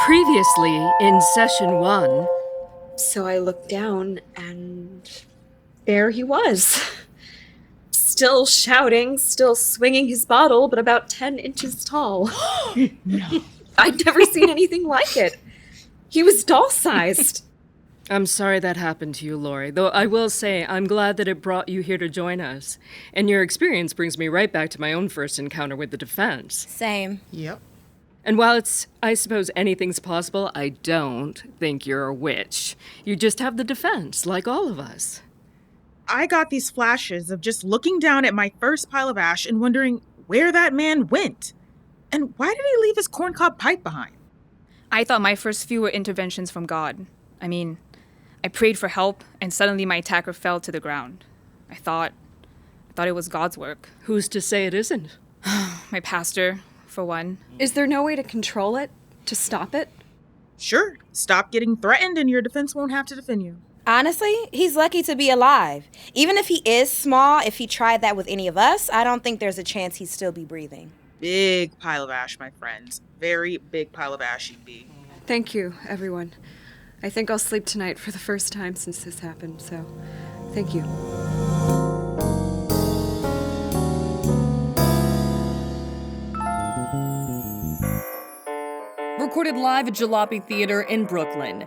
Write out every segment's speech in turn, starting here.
Previously in session 1. So I looked down, and there he was. Still shouting, still swinging his bottle, but about 10 inches tall. No. I'd never seen anything like it. He was doll-sized. I'm sorry that happened to you, Lori, though I will say I'm glad that it brought you here to join us. And your experience brings me right back to my own first encounter with the defense. Same. Yep. And while I suppose anything's possible, I don't think you're a witch. You just have the defense, like all of us. I got these flashes of just looking down at my first pile of ash and wondering where that man went. And why did he leave his corncob pipe behind? I thought my first few were interventions from God. I mean, I prayed for help, and suddenly my attacker fell to the ground. I thought it was God's work. Who's to say it isn't? My pastor, for one. Is there no way to control it? To stop it? Sure, stop getting threatened and your defense won't have to defend you. Honestly, he's lucky to be alive. Even if he is small, if he tried that with any of us, I don't think there's a chance he'd still be breathing. Big pile of ash, my friends. Very big pile of ash he'd be. Thank you, everyone. I think I'll sleep tonight for the first time since this happened, so thank you. Recorded live at Jalopy Theatre in Brooklyn.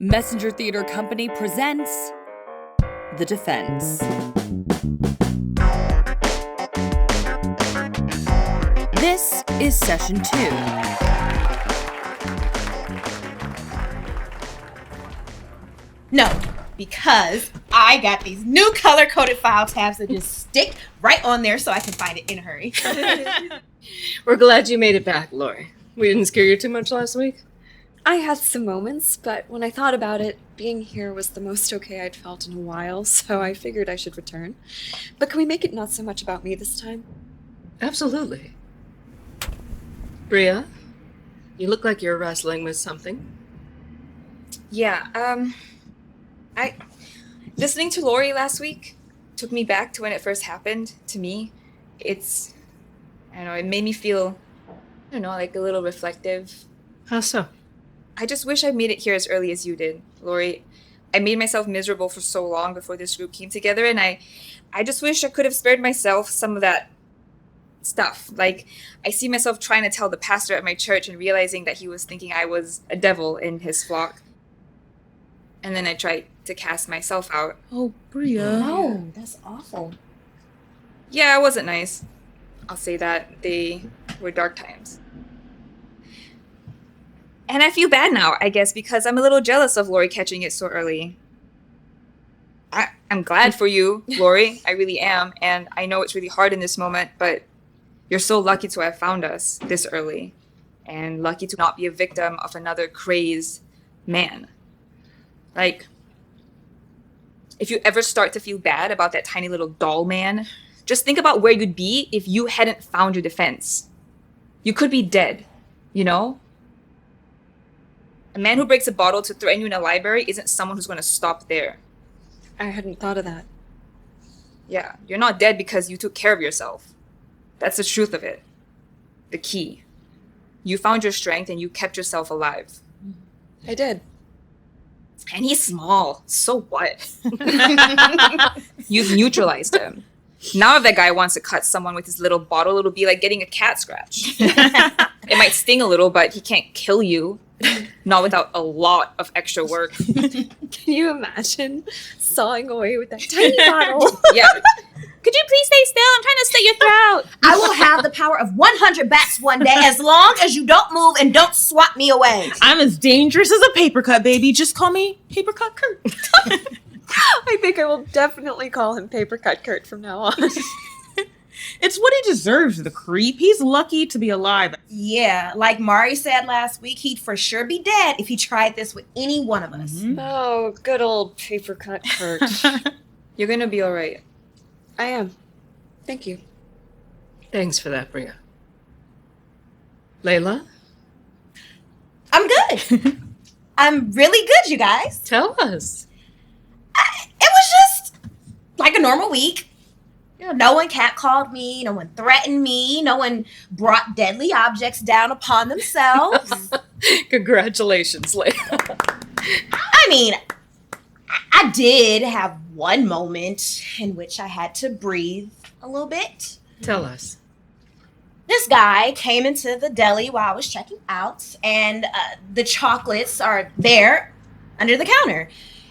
Messenger Theatre Company presents The Defense. This is Session 2. No, because I got these new color-coded file tabs that just stick right on there so I can find it in a hurry. We're glad you made it back, Lori. We didn't scare you too much last week? I had some moments, but when I thought about it, being here was the most okay I'd felt in a while, so I figured I should return. But can we make it not so much about me this time? Absolutely. Bria, you look like you're wrestling with something. Yeah, listening to Lori last week took me back to when it first happened to me. I don't know, it made me feel, I don't know, like a little reflective. How so? I just wish I made it here as early as you did, Lori. I made myself miserable for so long before this group came together, and I just wish I could have spared myself some of that stuff. Like, I see myself trying to tell the pastor at my church and realizing that he was thinking I was a devil in his flock. And then I tried to cast myself out. Oh, Bria. No, that's awful. Yeah, it wasn't nice. I'll say that. They were dark times. And I feel bad now, I guess, because I'm a little jealous of Lori catching it so early. I'm glad for you, Lori. I really am. And I know it's really hard in this moment, but you're so lucky to have found us this early. And lucky to not be a victim of another crazed man. Like, if you ever start to feel bad about that tiny little doll man, just think about where you'd be if you hadn't found your defense. You could be dead, you know? A man who breaks a bottle to threaten you in a library isn't someone who's going to stop there. I hadn't thought of that. Yeah, you're not dead because you took care of yourself. That's the truth of it. The key. You found your strength and you kept yourself alive. I did. And he's small. So what? You've neutralized him. Now if that guy wants to cut someone with his little bottle, it'll be like getting a cat scratch. It might sting a little, but he can't kill you. Not without a lot of extra work. Can you imagine sawing away with that tiny bottle? Yeah. Could you please stay still? I'm trying to slit your throat. I will have the power of 100 bats one day as long as you don't move and don't swat me away. I'm as dangerous as a paper cut, baby. Just call me Paper Cut Kurt. I think I will definitely call him Paper Cut Curt from now on. It's what he deserves, the creep. He's lucky to be alive. Yeah, like Mari said last week, he'd for sure be dead if he tried this with any one of us. Mm-hmm. Oh, good old Paper Cut Curt. You're going to be all right. I am. Thank you. Thanks for that, Bria. Leila? I'm good. I'm really good, you guys. Tell us. It was just like a normal week. No one catcalled me. No one threatened me. No one brought deadly objects down upon themselves. Congratulations, Leila. I mean, I did have one moment in which I had to breathe a little bit. Tell us. This guy came into the deli while I was checking out, and the chocolates are there under the counter.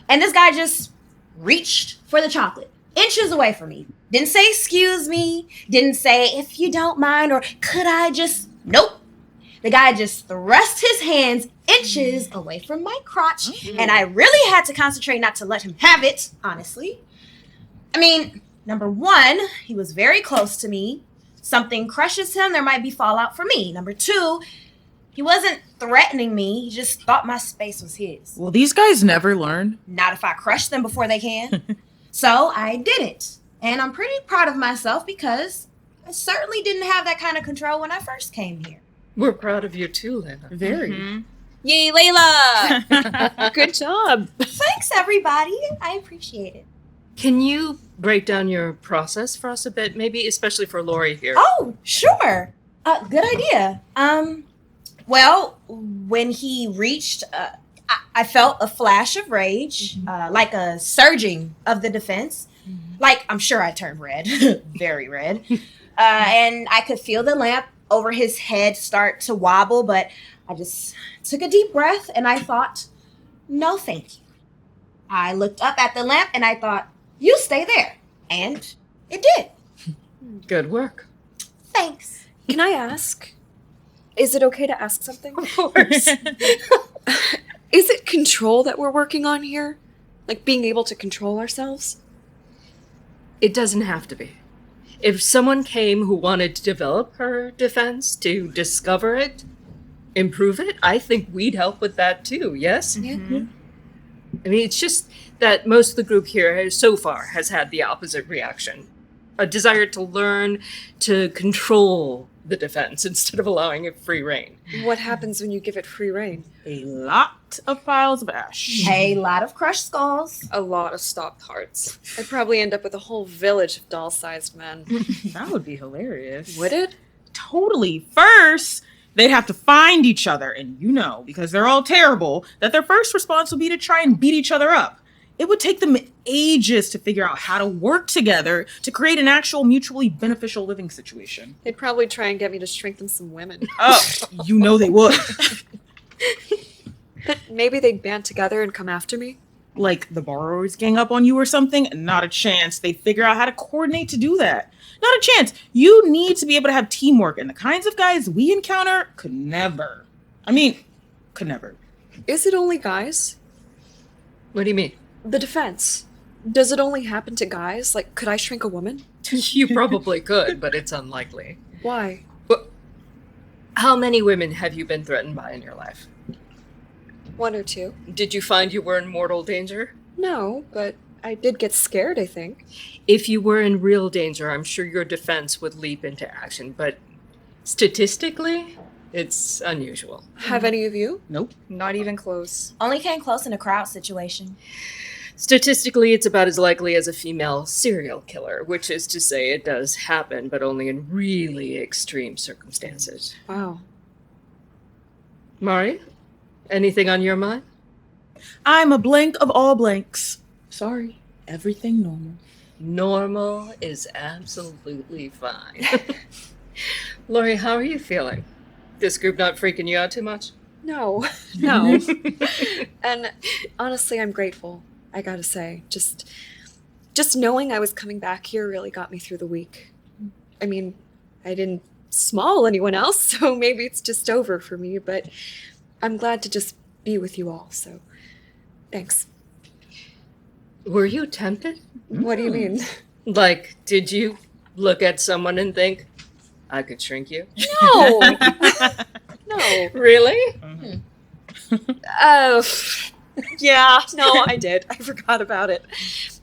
And this guy just reached for the chocolate, inches away from me. Didn't say, excuse me. Didn't say, if you don't mind, or could I just, nope. The guy just thrust his hands inches away from my crotch, and I really had to concentrate not to let him have it, honestly. I mean, number one, he was very close to me. Something crushes him, there might be fallout for me. Number two, he wasn't threatening me. He just thought my space was his. Well, these guys never learn. Not if I crush them before they can. So I didn't. And I'm pretty proud of myself because I certainly didn't have that kind of control when I first came here. We're proud of you too, Leila. Very. Yay, Leila! Good job. Thanks, everybody. I appreciate it. Can you break down your process for us a bit? Maybe especially for Lori here. Oh, sure. Good idea. Well, when he reached, I felt a flash of rage, like a surging of the defense. Like, I'm sure I turned red, very red. And I could feel the lamp over his head start to wobble, but I just took a deep breath and I thought, no, thank you. I looked up at the lamp and I thought, you stay there. And it did. Good work. Thanks. Can I ask? Is it okay to ask something? Of course. Is it control that we're working on here? Like being able to control ourselves? It doesn't have to be. If someone came who wanted to develop her defense, to discover it, improve it, I think we'd help with that too, yes? Yeah. I mean, it's just that most of the group here so far has had the opposite reaction. A desire to learn to control the defense instead of allowing it free rein. What happens when you give it free rein? A lot of piles of ash. A lot of crushed skulls. A lot of stopped hearts. I'd probably end up with a whole village of doll-sized men. That would be hilarious. Would it? Totally. First, they'd have to find each other, and because they're all terrible, that their first response would be to try and beat each other up. It would take them ages to figure out how to work together to create an actual mutually beneficial living situation. They'd probably try and get me to shrink them some women. Oh, they would. But maybe they'd band together and come after me. Like the borrowers gang up on you or something? Not a chance. They'd figure out how to coordinate to do that. Not a chance. You need to be able to have teamwork, and the kinds of guys we encounter could never. Is it only guys? What do you mean? The defense. Does it only happen to guys? Like, could I shrink a woman? You probably could, but it's unlikely. Why? Well, how many women have you been threatened by in your life? 1 or 2. Did you find you were in mortal danger? No, but I did get scared, I think. If you were in real danger, I'm sure your defense would leap into action, but statistically, it's unusual. Have any of you? Nope. Not even close. Only came close in a crowd situation. Statistically, it's about as likely as a female serial killer, which is to say it does happen, but only in really extreme circumstances. Wow. Mari, anything on your mind? I'm a blank of all blanks. Sorry. Everything normal. Normal is absolutely fine. Lori, how are you feeling? This group not freaking you out too much? No. And honestly, I'm grateful, I gotta say. Just knowing I was coming back here really got me through the week. I mean, I didn't small anyone else, so maybe it's just over for me, but I'm glad to just be with you all, so thanks. Were you tempted? What do you mean? Like, did you look at someone and think, I could shrink you? No! No. Really? Oh, yeah, no, I did. I forgot about it.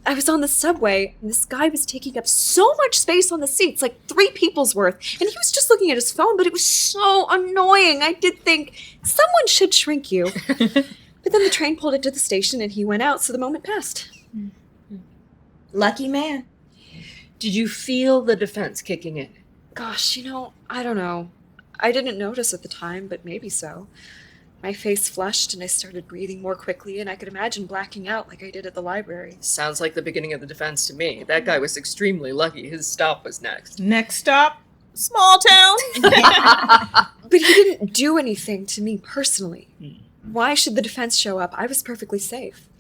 I was on the subway, and this guy was taking up so much space on the seats, like 3 people's worth, and he was just looking at his phone, but it was so annoying. I did think, someone should shrink you. But then the train pulled into the station, and he went out, so the moment passed. Lucky man. Did you feel the defense kicking in? Gosh, I don't know. I didn't notice at the time, but maybe so. My face flushed and I started breathing more quickly, and I could imagine blacking out like I did at the library. Sounds like the beginning of the defense to me. That guy was extremely lucky. His stop was next. Next stop, small town. But he didn't do anything to me personally. Why should the defense show up? I was perfectly safe.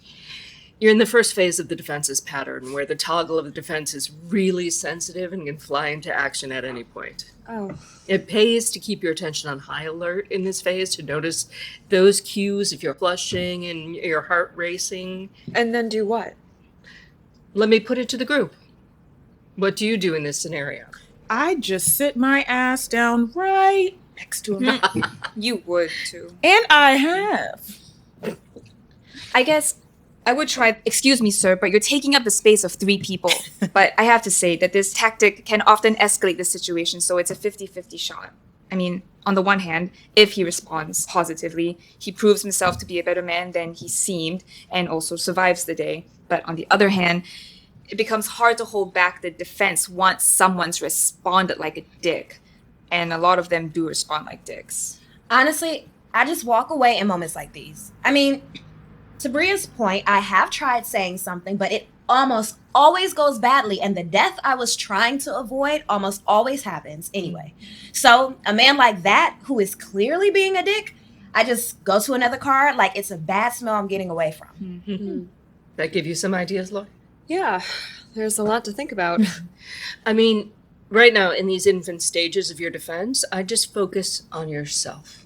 You're in the first phase of the defense's pattern, where the toggle of the defense is really sensitive and can fly into action at any point. Oh. It pays to keep your attention on high alert in this phase, to notice those cues if you're flushing and your heart racing. And then do what? Let me put it to the group. What do you do in this scenario? I just sit my ass down right next to him. You would, too. And I have. I guess I would try, excuse me, sir, but you're taking up the space of 3 people. But I have to say that this tactic can often escalate the situation, so it's a 50-50 shot. I mean, on the one hand, if he responds positively, he proves himself to be a better man than he seemed and also survives the day. But on the other hand, it becomes hard to hold back the defense once someone's responded like a dick. And a lot of them do respond like dicks. Honestly, I just walk away in moments like these. I mean, to Bria's point, I have tried saying something, but it almost always goes badly, and the death I was trying to avoid almost always happens anyway. So a man like that, who is clearly being a dick, I just go to another car like it's a bad smell I'm getting away from. That give you some ideas, Lloyd? Yeah, there's a lot to think about. I mean, right now, in these infant stages of your defense, I just focus on yourself.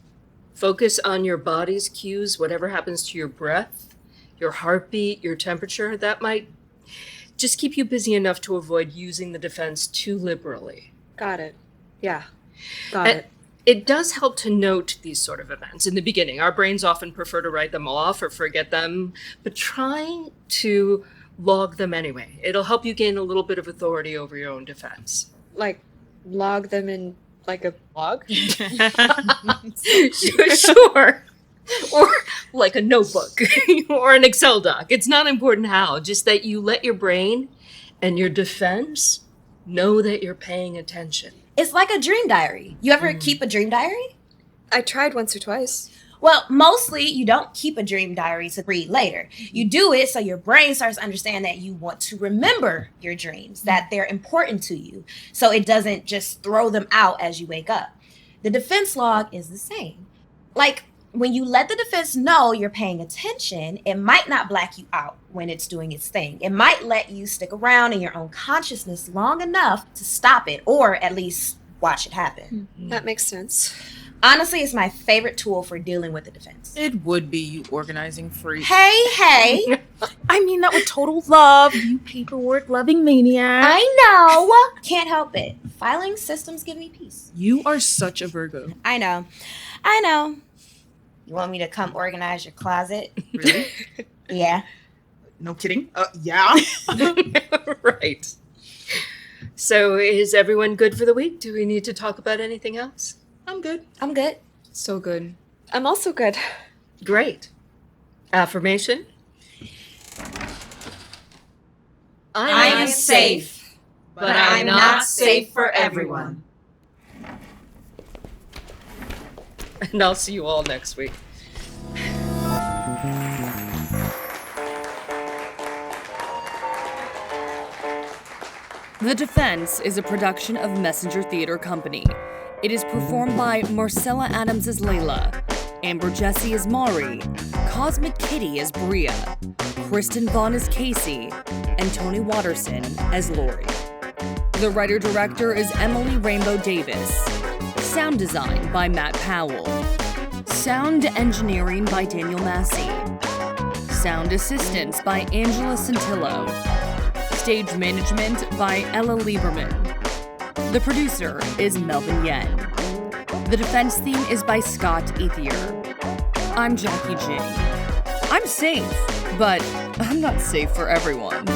Focus on your body's cues, whatever happens to your breath, your heartbeat, your temperature. That might just keep you busy enough to avoid using the defense too liberally. Got it. Yeah, got it. It does help to note these sort of events in the beginning. Our brains often prefer to write them off or forget them, but try to log them anyway. It'll help you gain a little bit of authority over your own defense. Like, log them in like a log? Sure. Or like a notebook or an Excel doc. It's not important how, just that you let your brain and your defense know that you're paying attention. It's like a dream diary. You ever keep a dream diary? I tried once or twice. Well, mostly you don't keep a dream diary to read later. You do it so your brain starts to understand that you want to remember your dreams, that they're important to you, so it doesn't just throw them out as you wake up. The defense log is the same. Like, when you let the defense know you're paying attention, it might not black you out when it's doing its thing. It might let you stick around in your own consciousness long enough to stop it, or at least watch it happen. That makes sense. Honestly, it's my favorite tool for dealing with the defense. It would be, you organizing freak. Hey! I mean that with total love, you paperwork-loving maniac. I know! Can't help it. Filing systems give me peace. You are such a Virgo. I know. You want me to come organize your closet? Really? Yeah. No kidding. Yeah. Right. So is everyone good for the week? Do we need to talk about anything else? I'm good. I'm good. So good. I'm also good. Great. Affirmation? I am safe, but I'm not safe for everyone. And I'll see you all next week. The Defense is a production of Messenger Theatre Company. It is performed by Marcella Adams as Leila, Amber Jessie as Mari, Cosmic Kitty as Bria, Kristen Vaughan as Kacey, and Toni Watterson as Lori. The writer-director is Emily Rainbow Davis. Sound design by Matt Powell. Sound engineering by Daniel Massey. Sound assistance by Angela Santillo. Stage management by Ella Lieberman. The producer is Melvin Yen. The defense theme is by Scott Ethier. I'm Jacki Jing. I'm safe, but I'm not safe for everyone.